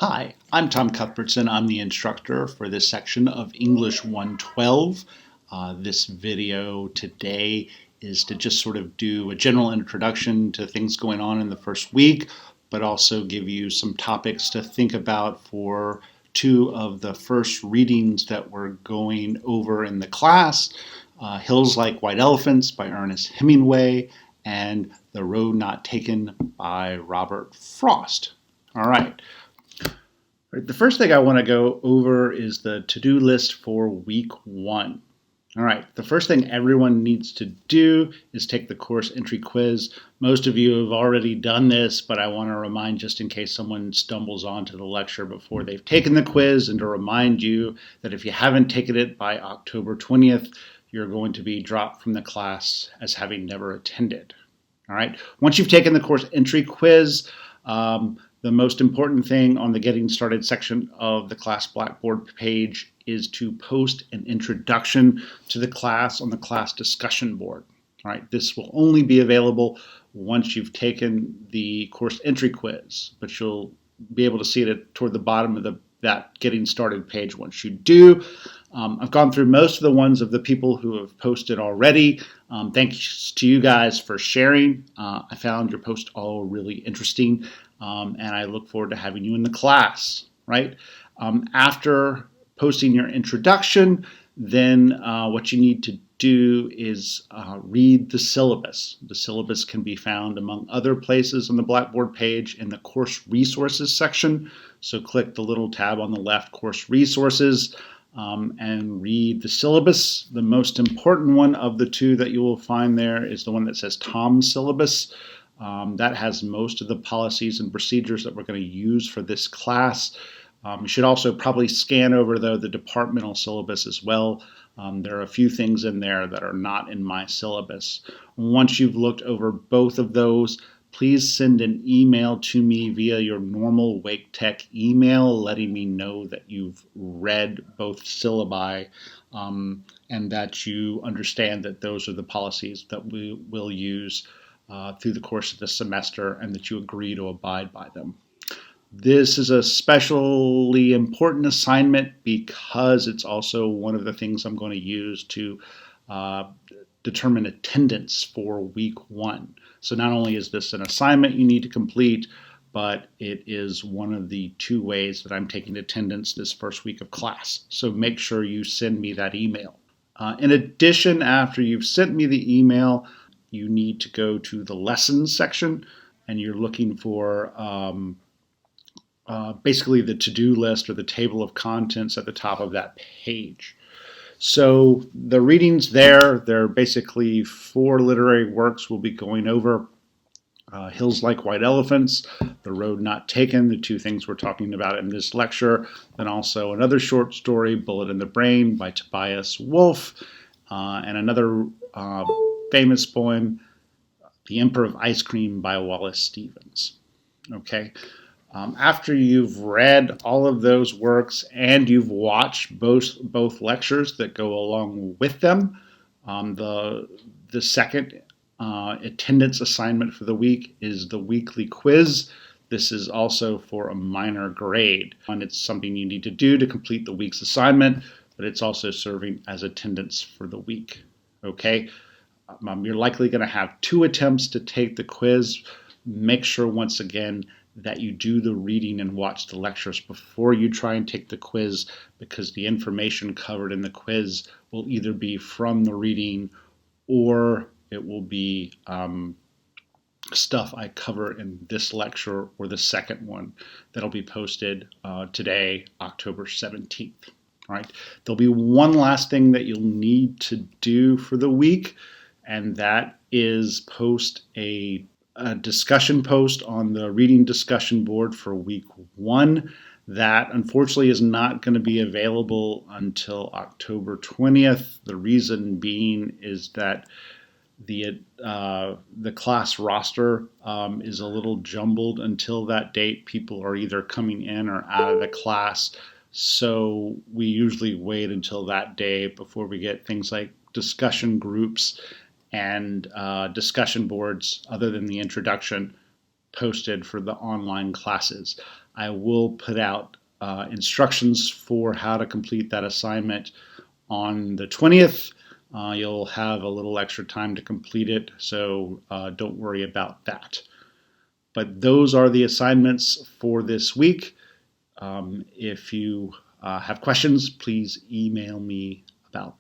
Hi, I'm Tom Cuthbertson. I'm the instructor for this section of English 112. This video today is to just sort of do a general introduction to things going on in the first week, but also give you some topics to think about for two of the first readings that we're going over in the class. Hills Like White Elephants by Ernest Hemingway and The Road Not Taken by Robert Frost. All right. The first thing I want to go over is the to-do list for week one. All right, the first thing everyone needs to do is take the course entry quiz. Most of you have already done this, but I want to remind just in case someone stumbles onto the lecture before they've taken the quiz, and to remind you that if you haven't taken it by October 20th, you're going to be dropped from the class as having never attended. All right, once you've taken the course entry quiz, the most important thing on the Getting Started section of the class Blackboard page is to post an introduction to the class on the class discussion board. All right, this will only be available once you've taken the course entry quiz, but you'll be able to see it toward the bottom of that Getting Started page once you do. I've gone through most of the ones of the people who have posted already. Thanks to you guys for sharing. I found your post all really interesting, and I look forward to having you in the class, right? After posting your introduction, then what you need to do is read the syllabus. The syllabus can be found among other places on the Blackboard page in the Course Resources section. So click the little tab on the left, Course Resources, and read the syllabus. The most important one of the two that you will find there is the one that says Tom's Syllabus. That has most of the policies and procedures that we're going to use for this class. You should also probably scan over, though, the departmental syllabus as well. There are a few things in there that are not in my syllabus. Once you've looked over both of those, please send an email to me via your normal Wake Tech email letting me know that you've read both syllabi and that you understand that those are the policies that we will use through the course of the semester and that you agree to abide by them. This is a especially important assignment because it's also one of the things I'm going to use to determine attendance for week one. So not only is this an assignment you need to complete, but it is one of the two ways that I'm taking attendance this first week of class. So make sure you send me that email. In addition, after you've sent me the email, you need to go to the lessons section and you're looking for basically the to-do list or the table of contents at the top of that page. So the readings there, they're basically 4 literary works we'll be going over. Hills Like White Elephants, The Road Not Taken, the two things we're talking about in this lecture. Then also another short story, Bullet in the Brain by Tobias Wolff, and another famous poem, The Emperor of Ice Cream by Wallace Stevens. Okay. After you've read all of those works and you've watched both lectures that go along with them, the second attendance assignment for the week is the weekly quiz. This is also for a minor grade, and it's something you need to do to complete the week's assignment, but it's also serving as attendance for the week. Okay, you're likely going to have 2 attempts to take the quiz. Make sure once again that you do the reading and watch the lectures before you try and take the quiz, because the information covered in the quiz will either be from the reading or it will be stuff I cover in this lecture or the second one that'll be posted today, October 17th. All right. There'll be one last thing that you'll need to do for the week, and that is post a discussion post on the reading discussion board for week one. That unfortunately is not going to be available until October 20th. The reason being is that the class roster is a little jumbled until that date. People are either coming in or out of the class. So we usually wait until that day before we get things like discussion groups and discussion boards other than the introduction posted for the online classes. I will put out instructions for how to complete that assignment on the 20th. You'll have a little extra time to complete it, so don't worry about that. But those are the assignments for this week. If you have questions, please email me